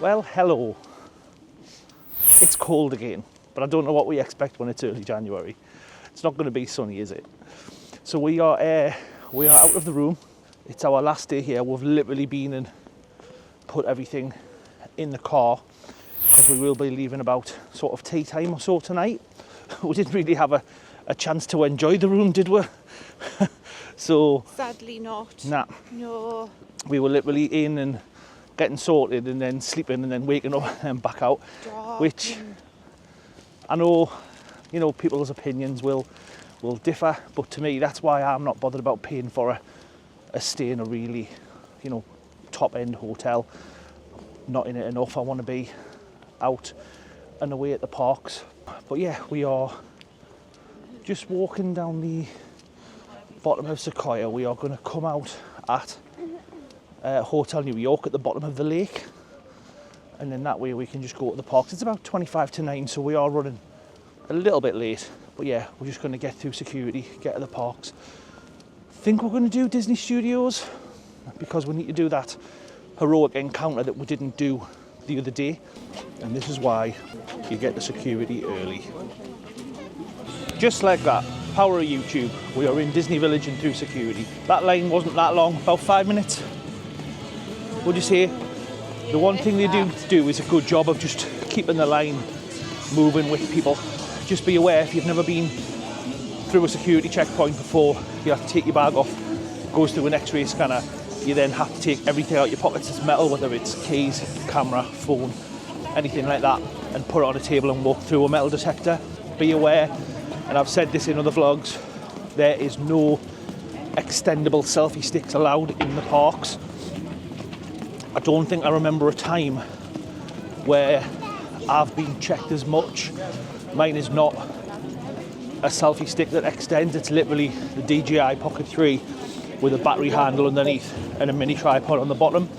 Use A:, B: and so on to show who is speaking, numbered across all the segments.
A: Well, hello. It's cold again, but I don't know what we expect when it's early January. It's not going to be sunny, is it? So we are out of the room. It's our last day here. We've literally been and put everything in the car because we will be leaving about sort of tea time or so tonight. We didn't really have a chance to enjoy the room, did we? So
B: sadly not.
A: Nah.
B: No.
A: We were literally in and getting sorted and then sleeping and then waking up and back out. Which I know, you know, people's opinions will differ, but to me that's why I'm not bothered about paying for a stay in a really, you know, top end hotel. Not in it enough. I want to be out and away at the parks. But yeah, we are just walking down the bottom of Sequoia. We are going to come out at Hotel New York at the bottom of the lake, and then that way we can just go to the parks. It's about 25 to 9, so we are running a little bit late, but yeah, we're just going to get through security, get to the parks. Think we're going to do Disney Studios because we need to do that heroic encounter that we didn't do the other day, and this is why you get the security early. Just like that, power of YouTube, we are in Disney Village and through security. That line wasn't that long, about 5 minutes. Would you say? The one thing they do is a good job of just keeping the line moving with people. Just be aware, if you've never been through a security checkpoint before, you have to take your bag off, goes through an x-ray scanner, you then have to take everything out your pockets that's metal, whether it's keys, camera, phone, anything like that, and put it on a table and walk through a metal detector. Be aware, and I've said this in other vlogs, there is no extendable selfie sticks allowed in the parks. I don't think I remember a time where I've been checked as much. Mine is not a selfie stick that extends, it's literally the DJI Pocket 3 with a battery handle underneath and a mini tripod on the bottom.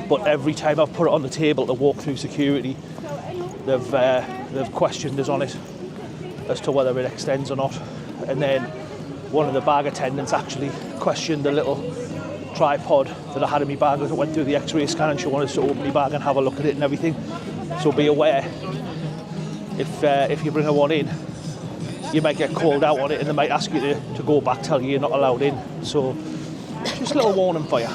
A: But every time I've put it on the table to walk through security, they've questioned us on it as to whether it extends or not. And then one of the bag attendants actually questioned the little tripod that I had in my bag as I went through the x-ray scan, and she wanted us to open my bag and have a look at it and everything. So be aware, if you bring a one in, you might get called out on it and they might ask you to go back, tell you you're not allowed in. So just a little warning for you.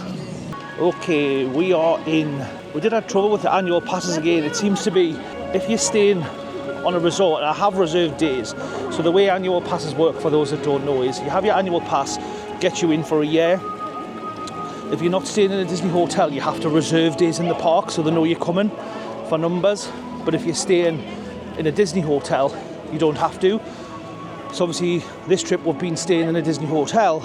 A: Okay, we are in. We did have trouble with the annual passes again. It seems to be, if you're staying on a resort, and I have reserved days, so the way annual passes work, for those that don't know, is you have your annual pass, gets you in for a year. If you're not staying in a Disney hotel, you have to reserve days in the park so they know you're coming for numbers. But if you're staying in a Disney hotel, you don't have to. So obviously this trip we've been staying in a Disney hotel,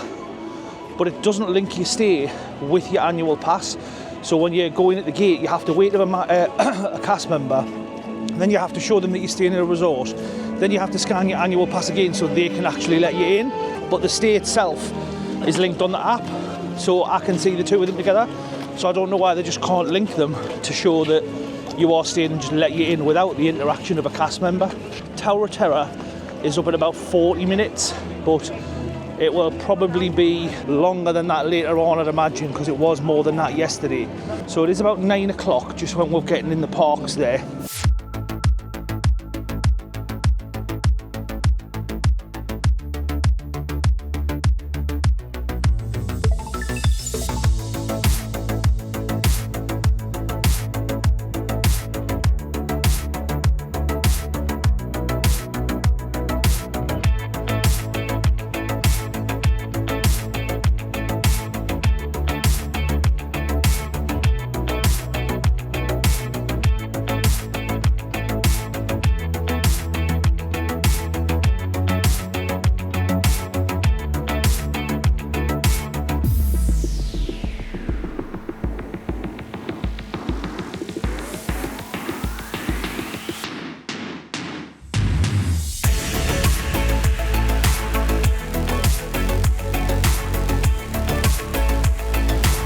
A: but it doesn't link your stay with your annual pass. So when you're going at the gate, you have to wait for a cast member, and then you have to show them that you're staying in a resort. Then you have to scan your annual pass again so they can actually let you in. But the stay itself is linked on the app, so I can see the two of them together. So I don't know why they just can't link them to show that you are staying and just let you in without the interaction of a cast member. Tower of Terror is up in about 40 minutes, but it will probably be longer than that later on, I'd imagine, because it was more than that yesterday. So it is about 9 o'clock, just when we're getting in the parks there.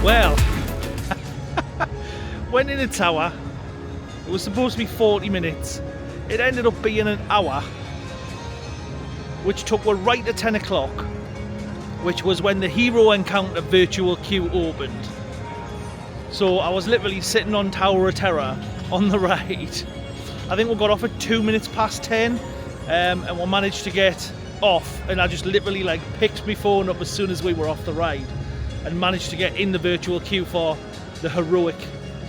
A: Well, went in the tower. It was supposed to be 40 minutes. It ended up being an hour, which took us right to 10 o'clock, which was when the Hero Encounter virtual queue opened. So I was literally sitting on Tower of Terror on the ride. I think we got off at 2 minutes past 10, and we managed to get off, and I just literally like picked my phone up as soon as we were off the ride and managed to get in the virtual queue for the heroic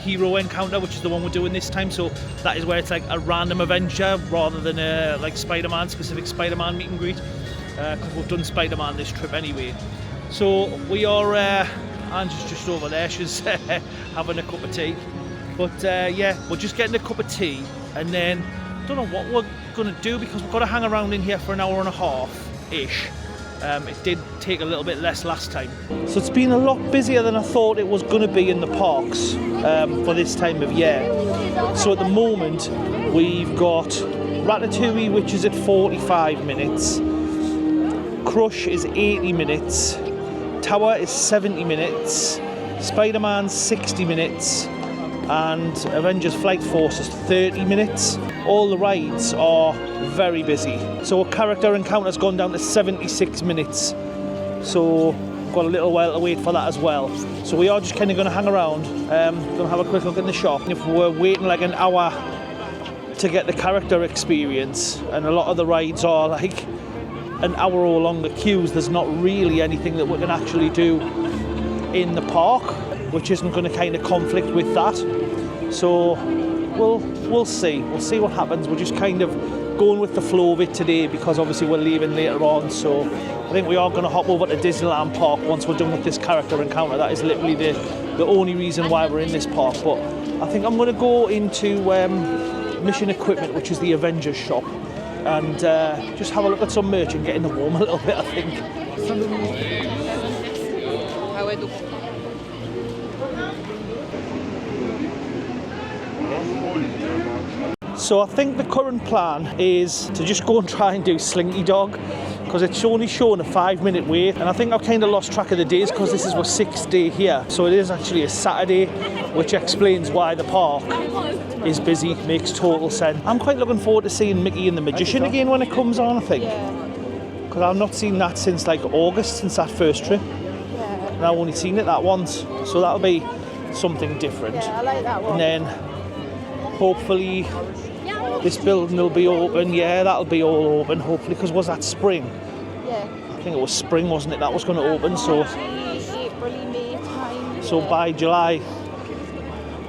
A: hero encounter, which is the one we're doing this time. So that is where it's like a random adventure rather than a like Spider-Man, specific Spider-Man meet and greet, because we've done Spider-Man this trip anyway. So we are, Angie's just over there, she's having a cup of tea. But yeah, we're just getting a cup of tea, and then I don't know what we're going to do because we've got to hang around in here for an hour and a half-ish. It did take a little bit less last time. So it's been a lot busier than I thought it was going to be in the parks for this time of year. So at the moment, we've got Ratatouille, which is at 45 minutes. Crush is 80 minutes. Tower is 70 minutes. Spider-Man 60 minutes. And Avengers Flight Force is 30 minutes. All the rides are very busy. So a character encounter's gone down to 76 minutes. So we've got a little while to wait for that as well. So we are just kind of going to hang around, going to have a quick look in the shop. And if we're waiting like an hour to get the character experience, and a lot of the rides are like an hour or longer queues, there's not really anything that we can actually do in the park, which isn't going to kind of conflict with that. So we'll see what happens. We're just kind of going with the flow of it today because obviously we're leaving later on. So I think we are going to hop over to Disneyland Park once we're done with this character encounter. That is literally the only reason why we're in this park. But I think I'm going to go into Mission Equipment, which is the Avengers shop, and just have a look at some merch and get in the warm a little bit, I think. So I think the current plan is to just go and try and do Slinky Dog, because it's only showing a 5-minute wait, and I think I've kind of lost track of the days because this is our 6th day here. So it is actually a Saturday, which explains why the park is busy. Makes total sense. I'm quite looking forward to seeing Mickey and the Magician again when it comes on, I think, because I've not seen that since like August, since that first trip, and I've only seen it that once, so that'll be something different.
B: Yeah, I like that one.
A: And then hopefully this building will be open. Yeah, that'll be all open, hopefully, because was that spring?
B: Yeah.
A: I think it was spring, wasn't it? That was going to open, so
B: May time.
A: so by July,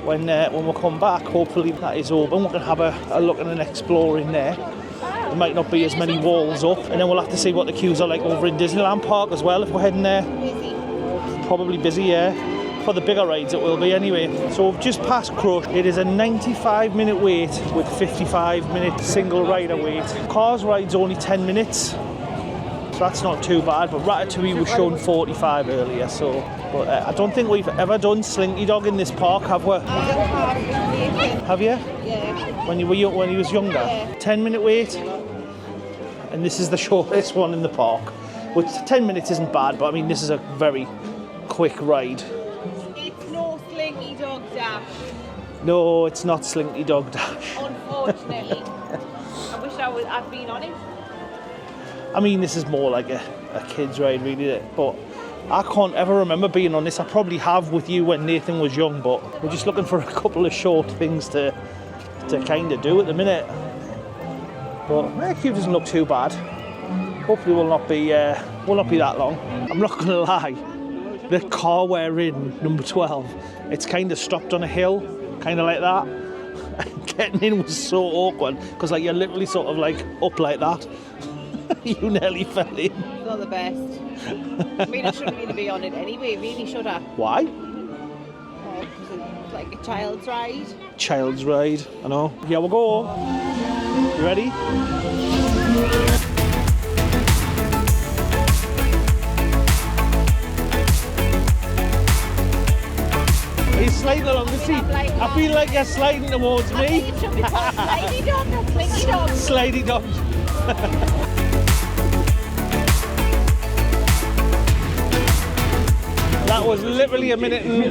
A: when we come back, hopefully that is open. We can have a look and an explore in there. There might not be as many walls up, and then we'll have to see what the queues are like over in Disneyland Park as well if we're heading there.
B: Busy.
A: Probably busy, yeah. For the bigger rides it will be anyway. So we've just passed Crush. It is a 95-minute wait with 55-minute single rider wait. Cars ride's only 10 minutes, so that's not too bad, but Ratatouille was shown 45 earlier, so but I don't think we've ever done Slinky Dog in this park, have we? Have you?
B: Yeah.
A: When you was younger?
B: Yeah.
A: 10-minute wait, and this is the shortest one in the park, which 10 minutes isn't bad, but I mean this is a very quick ride.
B: Slinky Dog Dash.
A: No, it's not Slinky Dog Dash.
B: Unfortunately. I wish I'd been on it.
A: I mean, this is more like a kid's ride, really, but I can't ever remember being on this. I probably have with you when Nathan was young, but we're just looking for a couple of short things to kind of do at the minute. But the queue doesn't look too bad. Hopefully we'll not be that long. I'm not going to lie. The car we're in, number 12, it's kind of stopped on a hill, kind of like that. And getting in was so awkward, because like you're literally sort of like up like that. You nearly fell in.
B: It's not the best. I mean, I shouldn't really be on it anyway, really, should I?
A: Why?
B: Because it's like a child's ride.
A: Child's ride, I know. Here we go. You ready? Are you sliding along the seat? I feel like you're sliding towards me.
B: I think it should be called Slidey Dog, not Slinky Dog.
A: Slidey Dog. That was literally a minute and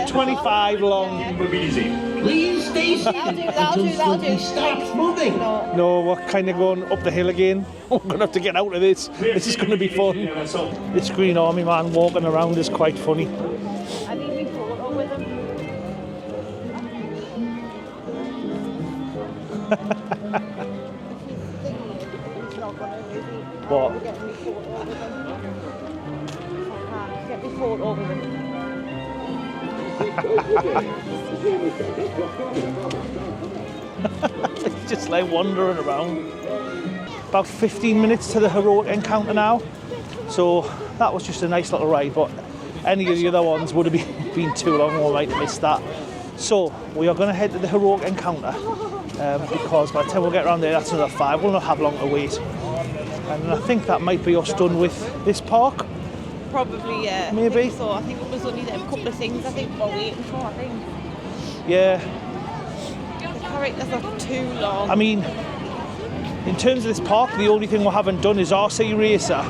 A: 25 long.
C: Please stay seated until Slinky stops moving.
A: No, we're kind of going up the hill again. We're going to have to get out of this. This is going to be fun. This Green Army man walking around is quite funny.
B: I think we
A: What?
B: Get me photo with him.
A: It's just like wandering around. About 15 minutes to the heroic encounter now. So that was just a nice little ride, but any of the other ones would have been too long, we might have missed that. So we are going to head to the heroic encounter because by the time we get around there, that's another 5. We'll not have long to wait. And I think that might be us done with this park.
B: Probably, yeah.
A: Maybe.
B: I think so. I think it was only them couple of things I think we're waiting for, I think.
A: Yeah.
B: The characters are too long.
A: I mean, in terms of this park, the only thing we haven't done is RC Racer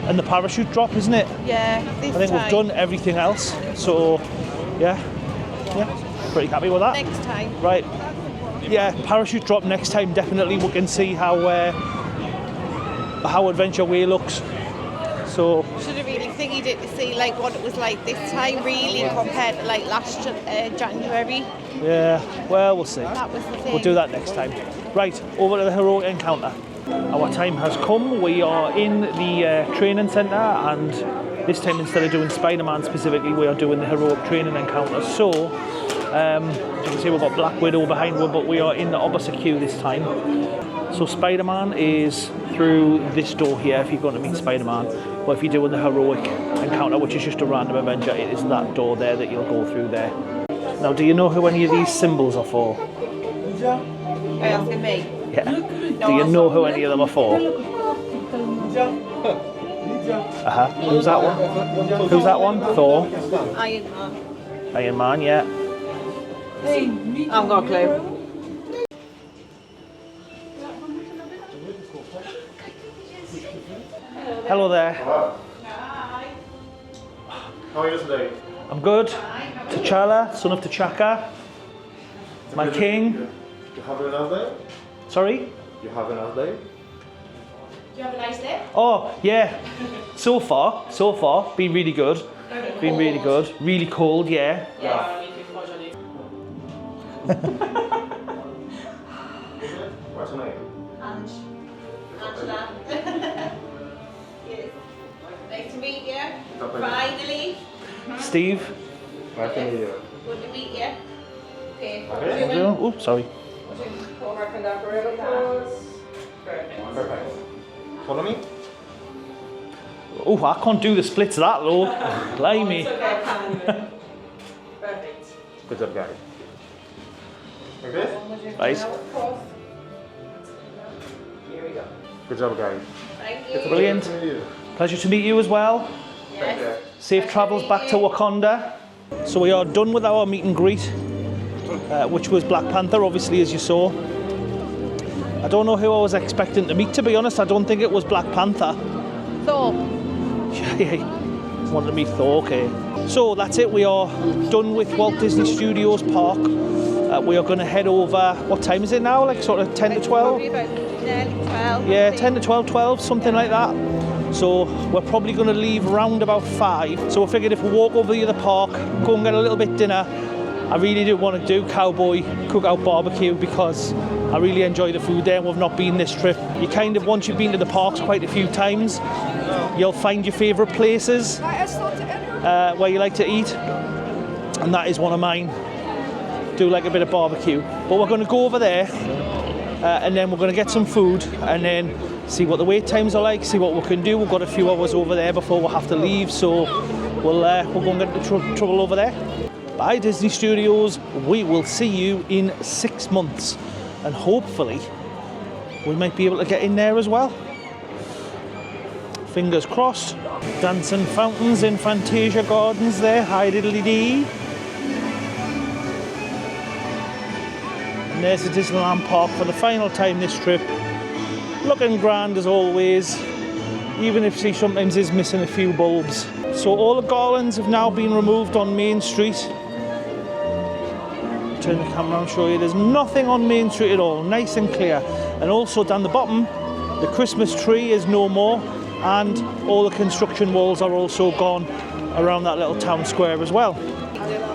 A: and the parachute drop, isn't it?
B: Yeah, this
A: I think
B: time.
A: we've done everything else. So, yeah, pretty happy with that.
B: Next time.
A: Right. Yeah, parachute drop next time. Definitely, we can see how Adventure Way looks. So
B: should have really thingied it to see like what it was like this time, really, compared to like last January.
A: yeah, well, we'll see.
B: That was the thing.
A: We'll do that next time. Right, over to the heroic encounter. Our time has come. We are in the training centre, and this time instead of doing Spider-Man specifically, we are doing the heroic training encounter. So, as you can see, we've got Black Widow behind us, but we are in the opposite queue this time. So Spider-Man is through this door here if you're going to meet Spider-Man. But if you're doing the heroic encounter, which is just a random adventure, it is that door there that you'll go through there. Now, do you know who any of these symbols are for?
B: Are you asking me?
A: Yeah. Do you know who any of them are for? Who's that one? Who's that one? Thor?
B: Iron Man.
A: Iron Man, yeah.
B: I've got a clue.
A: Hello there.
D: How are you today?
A: I'm good. T'Challa, son of T'Chaka. My king.
D: You have a nice day?
A: Sorry?
D: You have a nice day?
B: Do you have a nice day?
A: Oh, yeah. So far, been really good. Been really good. Really cold, yeah.
D: What's your name?
B: Angela. Yes. Nice to meet you. Finally.
A: Steve.
D: Nice to meet you.
B: Good to meet you. Okay.
A: Oh, sorry.
D: Perfect. Follow me?
A: Oh, I can't do the splits that low. Blimey.
B: Perfect.
D: Good job, guys. Okay?
A: Right.
B: Here we go.
D: Good job, guys.
B: Thank you.
A: Brilliant.
D: Nice to meet you.
A: Pleasure to meet you as well.
B: Yes.
A: Safe travels back to Wakanda. So we are done with our meet and greet, which was Black Panther, obviously, as you saw. I don't know who I was expecting to meet, to be honest. I don't think it was Black Panther.
B: So,
A: Yeah, wanted to meet Thor, okay. So that's it, we are done with Walt Disney Studios Park. We are going to head over, what time is it now? Like sort of 10 to 12?
B: probably about nearly 12.
A: Yeah, 10 to 12, something like that. So we're probably going to leave around about 5. So we figured if we walk over the other park, go and get a little bit dinner. I really didn't want to do cowboy cookout barbecue because I really enjoy the food there. We've not been this trip. You kind of, once you've been to the parks quite a few times, you'll find your favourite places where you like to eat. And that is one of mine. Do like a bit of barbecue. But we're going to go over there and then we're going to get some food and then see what the wait times are like, see what we can do. We've got a few hours over there before we'll have to leave, so we'll go and get into trouble over there. Bye Disney Studios, we will see you in 6 months and hopefully we might be able to get in there as well. Fingers crossed. Dancing fountains in Fantasia Gardens there, hi diddly dee. And there's the Disneyland Park for the final time this trip. Looking grand as always, even if she sometimes is missing a few bulbs. So all the garlands have now been removed on Main Street. Turn the camera around and show you, there's nothing on Main Street at all, nice and clear. And also down the bottom, the Christmas tree is no more, and all the construction walls are also gone around that little town square as well.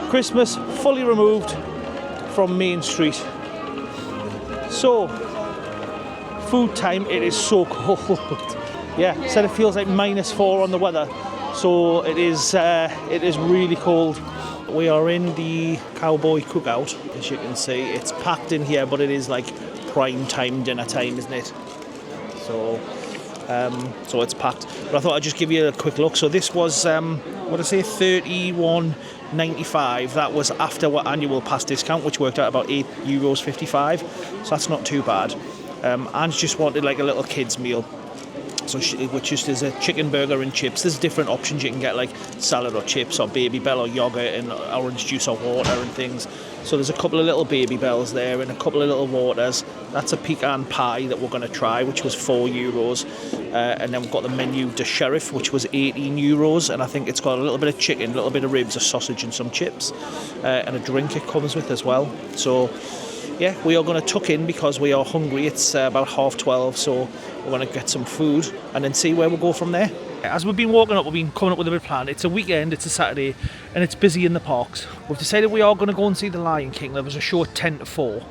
A: Christmas fully removed from Main Street. So, food time, it is so cold. Yeah, said it feels like -4 on the weather. So it is really cold. We are in the cowboy cookout, as you can see. It's packed in here, but it is like prime time, dinner time, isn't it? So it's packed. But I thought I'd just give you a quick look. So this was, what did I say, £31.95. That was after our annual pass discount, which worked out about €8.55. So that's not too bad. Ange just wanted like a little kids meal. So which just is a chicken burger and chips. There's different options you can get, like salad or chips or Baby Bell or yogurt and orange juice or water and things. So there's a couple of little Baby Bells there and a couple of little waters. That's a pecan pie that we're going to try, which was €4. And then we've got the menu de Sheriff, which was €18. And I think it's got a little bit of chicken, a little bit of ribs, a sausage and some chips. And a drink it comes with as well. So yeah, we are going to tuck in because we are hungry. It's about 12:30, so we're going to get some food and then see where we'll go from there. As we've been walking up, we've been coming up with a bit of a plan. It's a weekend, it's a Saturday, and it's busy in the parks. We've decided we are going to go and see The Lion King. There was a show at 10 to 4,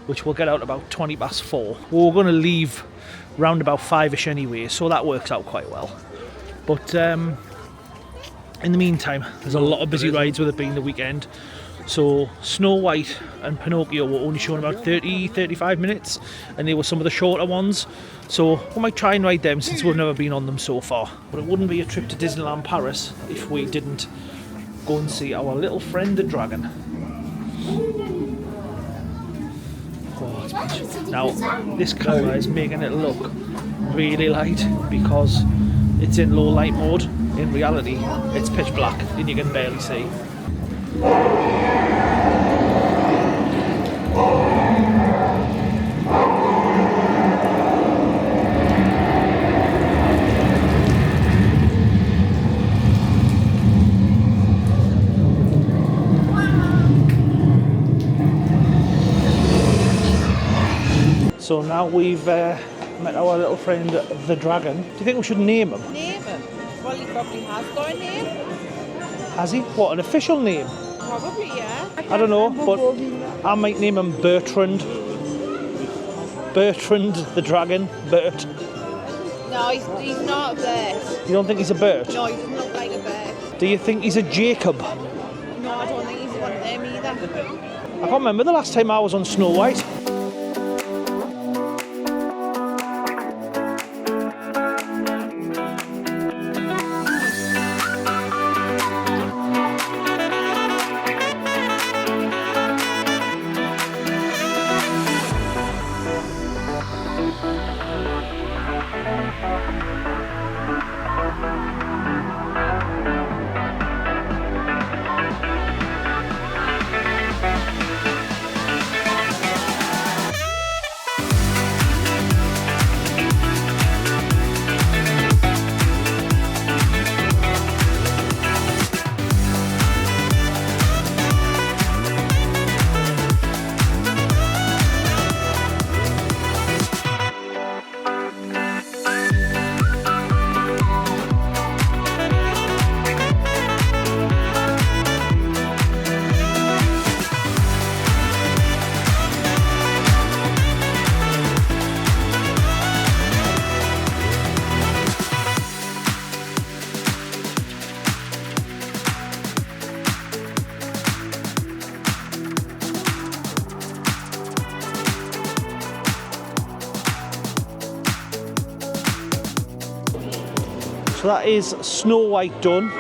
A: which we'll get out about 4:20. We're going to leave round about 5ish anyway, so that works out quite well. But in the meantime, there's a lot of busy rides with it being the weekend. So Snow White and Pinocchio were only shown about 30-35 minutes, and they were some of the shorter ones. So we might try and ride them since we've never been on them so far. But it wouldn't be a trip to Disneyland Paris if we didn't go and see our little friend the dragon. Oh, it's pitch. Now this camera is making it look really light because it's in low light mode. In reality, it's pitch black and you can barely see. So now we've met our little friend the dragon. Do you think we should name him?
B: Name him? Well, he probably has got a name.
A: Has he? What, an official name?
B: Probably, yeah.
A: I don't know, but I might name him Bertrand. Bertrand the dragon. Bert.
B: No, he's not a bird.
A: You don't think he's a Bert?
B: No, he doesn't look like a bird.
A: Do you think he's a Jacob?
B: No, I don't think he's one of them either.
A: I can't remember the last time I was on Snow White. So that is Snow White done.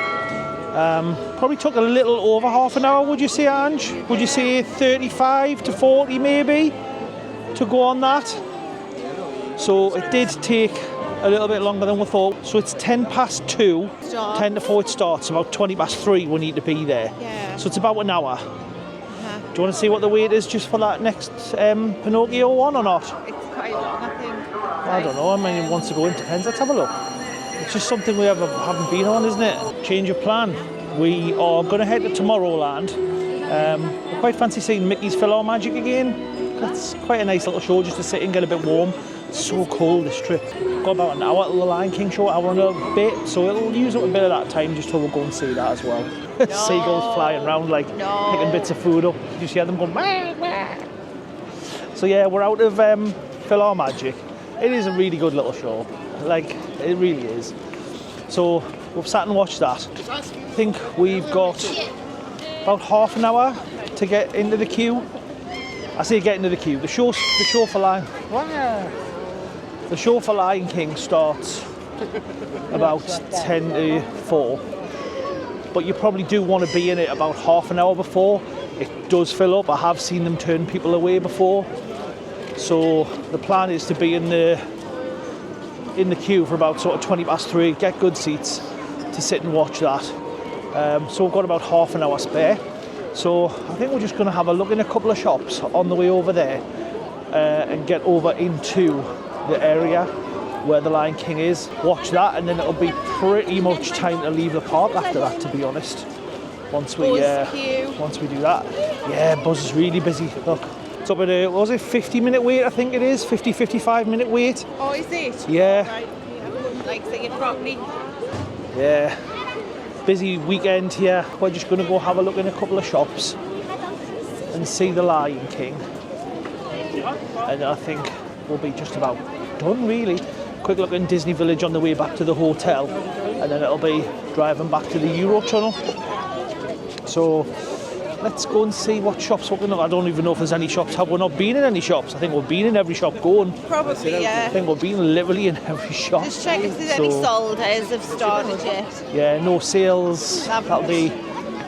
A: Probably took a little over half an hour, would you say, Ange? Would you say 35 to 40 maybe to go on that? So it did take a little bit longer than we thought. So it's 2:10, 10 to 4 it starts, about 3:20 we need to be there.
B: Yeah.
A: So it's about an hour. Do you want to see what the wait is just for that next Pinocchio one or not?
B: It's quite long, I think.
A: I don't know, I mean it wants to go in, depends, let's have a look. It's just something we haven't been on, isn't it? Change of plan. We are going to head to Tomorrowland. I quite fancy seeing Mickey's Philharmagic again. That's quite a nice little show just to sit and get a bit warm. It's so cold this trip. Got about an hour till the Lion King show, hour and a bit, so it'll use up a bit of that time just till we'll go and see that as well.
B: No.
A: Seagulls flying around like picking bits of food up. You just hear them going, wah, wah. So yeah, we're out of Philharmagic. It is a really good little show, like it really is. So we've sat and watched that. I think we've got about half an hour to get into the queue. I say get into the queue. The show for Lion King starts about 10 to 4. But you probably do want to be in it about half an hour before. It does fill up. I have seen them turn people away before. So the plan is to be in the queue for about sort of 20 past 3, get good seats to sit and watch that. So we've got about half an hour spare. So I think we're just going to have a look in a couple of shops on the way over there and get over into the area where the Lion King is. Watch that, and then it'll be pretty much time to leave the park after that, to be honest. Once we do that. Yeah, Buzz is really busy. Look, it's up at a, what was it, 50-minute wait, I think it is, 55-minute wait.
B: Oh, is it?
A: Yeah.
B: Right. Like say it properly.
A: Yeah. Busy weekend here. We're just going to go have a look in a couple of shops and see the Lion King. And I think we'll be just about done, really. Quick look in Disney Village on the way back to the hotel, and then it'll be driving back to the Eurotunnel. So let's go and see what shops we're going to. I don't even know if there's any shops. Have we not been in any shops? I think we've been in every shop going.
B: Probably, yeah.
A: I think we've been literally in every shop.
B: Just check if there's any sold as have started yet.
A: Yeah, no sales. That'll be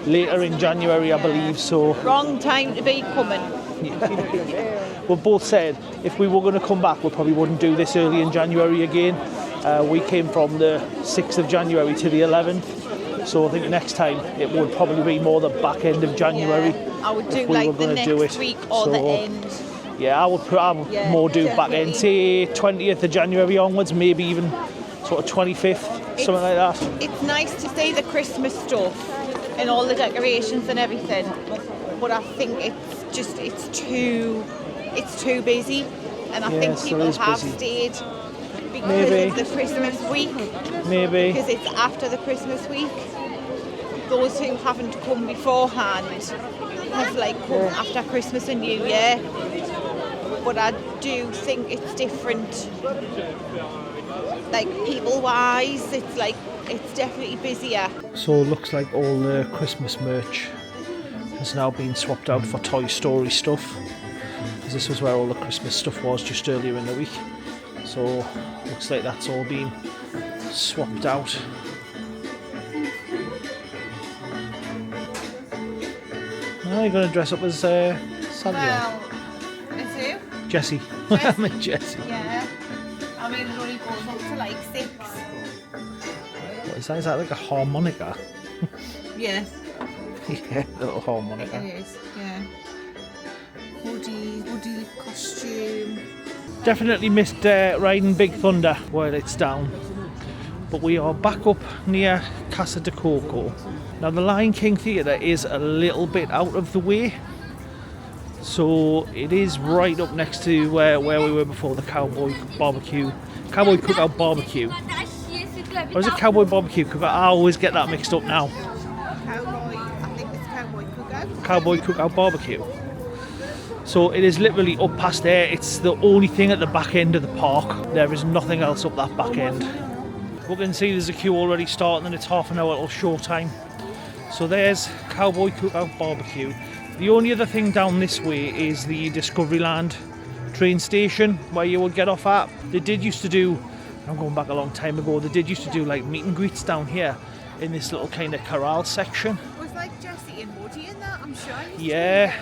A: later in January, I believe. So
B: wrong time to be coming.
A: We've both said if we were going to come back, we probably wouldn't do this early in January again. We came from the 6th of January to the 11th, so I think next time it would probably be more the back end of January.
B: Yeah, I would do like the next week or the end.
A: Yeah, I would more do back end, say 20th of January onwards, maybe even sort of 25th, something like that.
B: It's nice to see the Christmas stuff and all the decorations and everything, but I think it's too busy, and I think people have stayed because of the Christmas week. Maybe because it's after the Christmas week. Those who haven't come beforehand have come after Christmas and New Year. But I do think it's different. Like people-wise, it's definitely busier.
A: So it looks like all the Christmas merch has now been swapped out for Toy Story stuff. Because this was where all the Christmas stuff was just earlier in the week. So looks like that's all been swapped out. Now you're going to dress up as Santa.
B: Well, is who?
A: Jessie. I mean Jessie.
B: Yeah. I mean it only goes up to 6.
A: What is that? Is that like a harmonica?
B: Yeah.
A: Yeah, a little harmonica.
B: It is, yeah. Hoodie costume.
A: Definitely missed riding Big Thunder while it's down. But we are back up near Casa de Coco. Now the Lion King Theatre is a little bit out of the way. So it is right up next to where we were before, the Cowboy Cookout Barbecue. Or is it Cowboy Barbecue Cookout? I always get that mixed up now.
B: I think it's Cowboy Cookout.
A: Cowboy Cookout Barbecue. So it is literally up past there. It's the only thing at the back end of the park. There is nothing else up that back end. We can see there's a queue already starting, and it's half an hour till show time. So there's Cowboy Cookout Barbecue. The only other thing down this way is the Discoveryland train station where you would get off at. They did used to do, I'm going back a long time ago, they did used to do meet and greets down here in this little kind of corral section.
B: Was Jessie and Woody in that, I'm sure.
A: Yeah.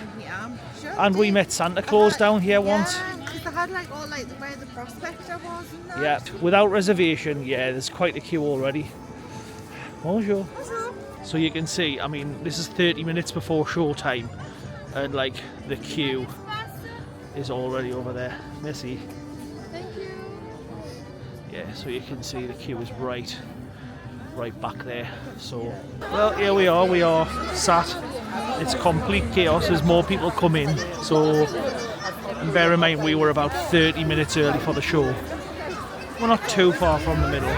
A: And we met Santa Claus down here once.
B: Yeah, because they had all where the prospector was and that.
A: Yeah, without reservation, yeah, there's quite a queue already. Bonjour. So you can see, I mean, this is 30 minutes before show time, and the queue is already over there. Missy.
B: Thank you.
A: Yeah, so you can see the queue is right back there. So, well, here we are sat. It's complete chaos as more people come in. So, and bear in mind we were about 30 minutes early for the show. We're not too far from the middle.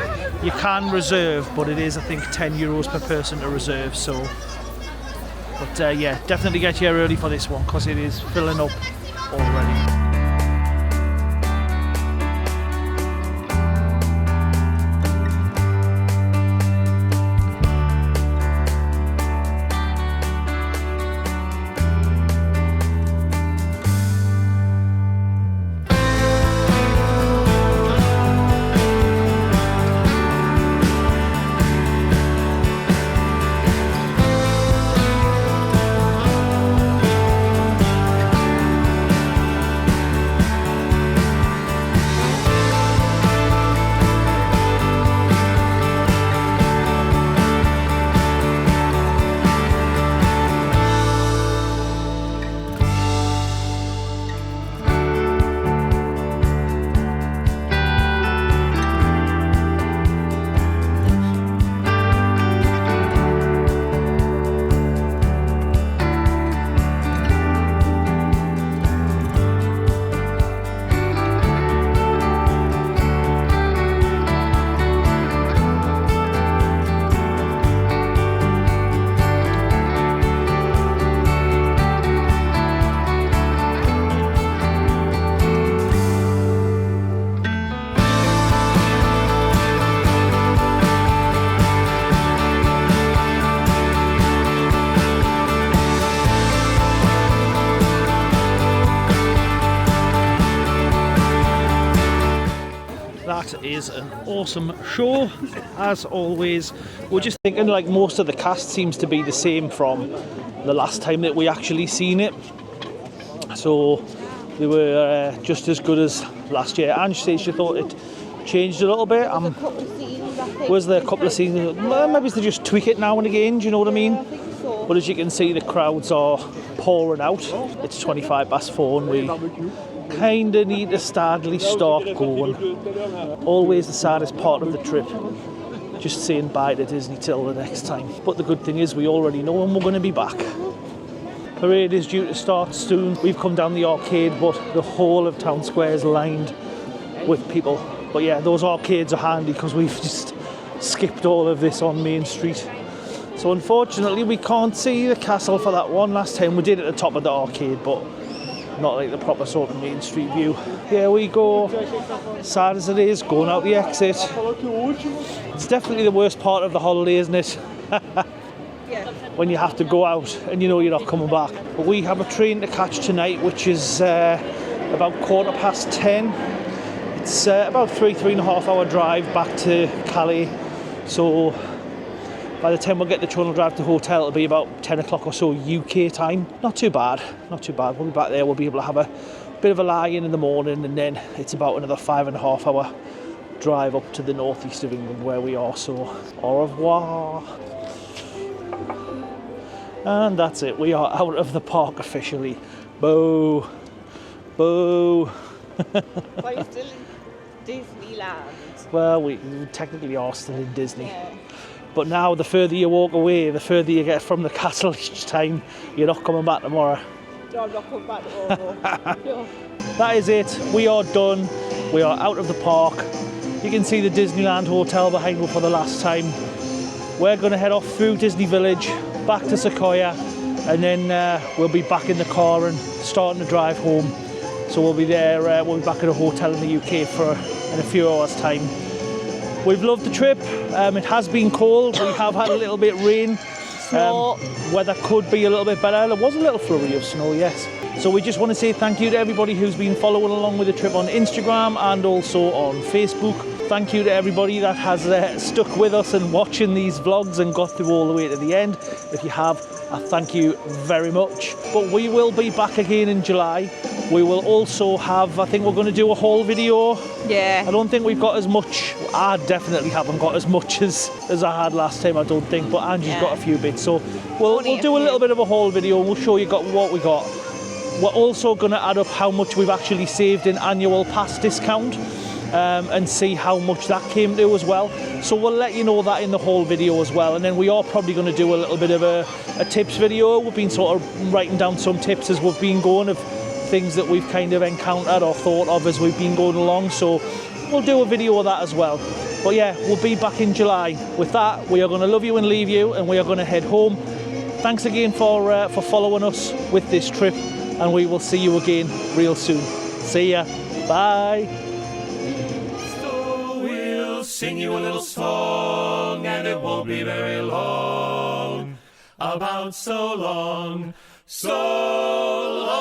A: You can reserve, but it is, I think, €10 per person to reserve. So, but yeah, definitely get here early for this one because it is filling up already. that is an awesome show, as always. We're just thinking like most of the cast seems to be the same from the last time that we actually seen it. So they were just as good as last year. Ange says she thought it changed a little bit. Was there a couple of scenes? Well, maybe they just tweak it now and again, do you know what I mean?
B: I think so.
A: But as you can see, the crowds are pouring out. It's 4:25 and we kind of need to steadily start going. Always the saddest part of the trip, just saying bye to Disney till the next time. But the good thing is we already know when we're going to be back. Parade is due to start soon. We've come down the arcade, but the whole of Town Square is lined with people. But yeah, those arcades are handy because we've just skipped all of this on Main Street. So unfortunately we can't see the castle for that one. Last time we did at the top of the arcade, but not like the proper sort of Main Street view. Here we go, sad as it is, going out the exit. It's definitely the worst part of the holiday, isn't it? When you have to go out and you know you're not coming back. But we have a train to catch tonight, which is about 10:15. It's about 3.5 hour drive back to Calais. So by the time we get the Channel Drive to hotel, it'll be about 10 o'clock or so UK time. Not too bad, not too bad. We'll be back there, we'll be able to have a bit of a lie-in in the morning, and then it's about another 5.5 hour drive up to the northeast of England where we are. So au revoir. And that's it, we are out of the park officially. Boo. Boo.
B: Why are you still in Disneyland?
A: Well, we technically are still in Disney.
B: Yeah.
A: But now the further you walk away, the further you get from the castle each time. You're not coming back tomorrow.
B: No, I'm not coming back tomorrow. No.
A: That is it, we are done. We are out of the park. You can see the Disneyland Hotel behind me for the last time. We're going to head off through Disney Village, back to Sequoia, and then we'll be back in the car and starting to drive home. So we'll be there, we'll be back at a hotel in the UK in a few hours' time. We've loved the trip. It has been cold. We have had a little bit of rain. Weather could be a little bit better. There was a little flurry of snow, yes. So we just want to say thank you to everybody who's been following along with the trip on Instagram and also on Facebook. Thank you to everybody that has stuck with us and watching these vlogs and got through all the way to the end. If you have, I thank you very much. But we will be back again in July. We will also have, I think we're going to do a haul video.
B: Yeah.
A: I don't think we've got as much, I definitely haven't got as much as I had last time, I don't think, but Angie's got a few bits. So we'll do a little bit of a haul video and we'll show you what we got. We're also going to add up how much we've actually saved in annual pass discount and see how much that came to as well. So we'll let you know that in the whole video as well. And then we are probably going to do a little bit of a tips video. We've been sort of writing down some tips as we've been going of things that we've kind of encountered or thought of as we've been going along. So we'll do a video of that as well. But yeah, we'll be back in July. With that, we are going to love you and leave you, and we are going to head home. Thanks again for following us with this trip, and we will see you again real soon. See ya. Bye.
E: So we'll sing you a little song, and it won't be very long. About so long, so long.